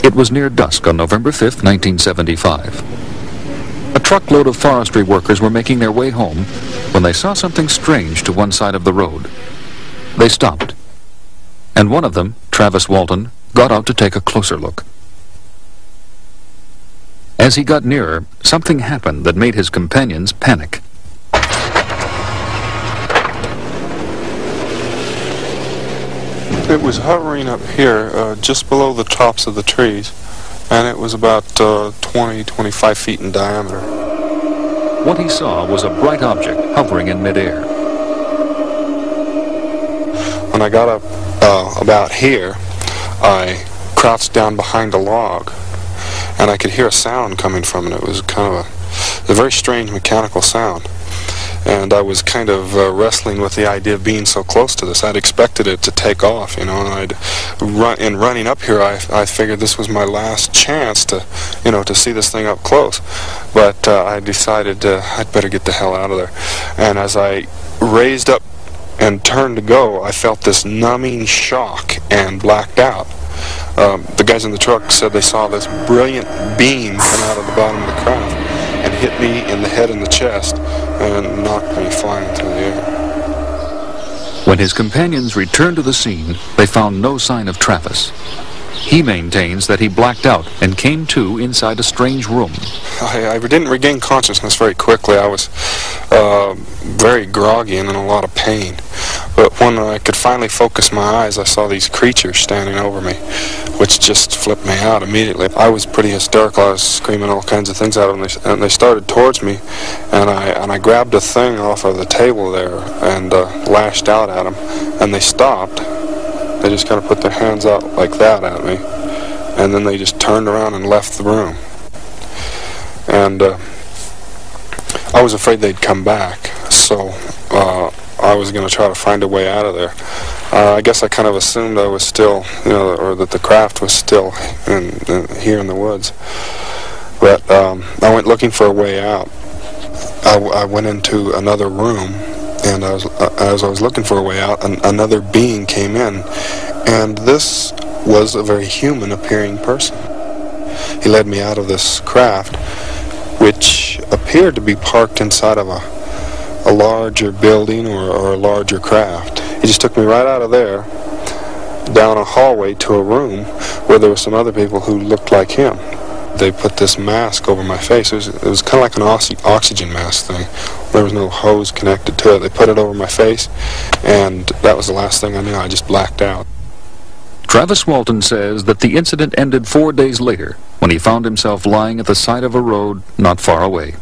It was near dusk on November 5th, 1975. A truckload of forestry workers were making their way home when they saw something strange to one side of the road. They stopped, and one of them, Travis Walton, got out to take a closer look. As he got nearer, something happened that made his companions panic. It was hovering up here, just below the tops of the trees, and it was about 20-25 feet in diameter. What he saw was a bright object hovering in midair. When I got up about here, I crouched down behind a log, and I could hear a sound coming from it. It was kind of a very strange mechanical sound. And I was kind of wrestling with the idea of being so close to this. I'd expected it to take off, you know, and in running up here, I figured this was my last chance to, you know, to see this thing up close. But I decided I'd better get the hell out of there. And as I raised up and turned to go, I felt this numbing shock and blacked out. The guys in the truck said they saw this brilliant beam come out of the bottom of the craft and hit me in the head and the chest and knocked me flying through the air. When his companions returned to the scene, they found no sign of Travis. He maintains that he blacked out and came to inside a strange room. I didn't regain consciousness very quickly. I was very groggy and in a lot of pain. But when I could finally focus my eyes, I saw these creatures standing over me, which just flipped me out immediately. I was pretty hysterical. I was screaming all kinds of things at them, and they started towards me, and I grabbed a thing off of the table there and lashed out at them, and they stopped. They just kind of put their hands out like that at me, and then they just turned around and left the room. And I was afraid they'd come back, so I was going to try to find a way out of there. I guess I kind of assumed I was still, you know, or that the craft was still here in the woods. But I went looking for a way out. I went into another room, and as I was looking for a way out, another being came in, and this was a very human-appearing person. He led me out of this craft, which appeared to be parked inside of a larger building or a larger craft. He just took me right out of there, down a hallway to a room where there were some other people who looked like him. They put this mask over my face. It was kind of like an oxygen mask thing. There was no hose connected to it. They put it over my face, and that was the last thing I knew. I just blacked out. Travis Walton says that the incident ended 4 days later when he found himself lying at the side of a road not far away.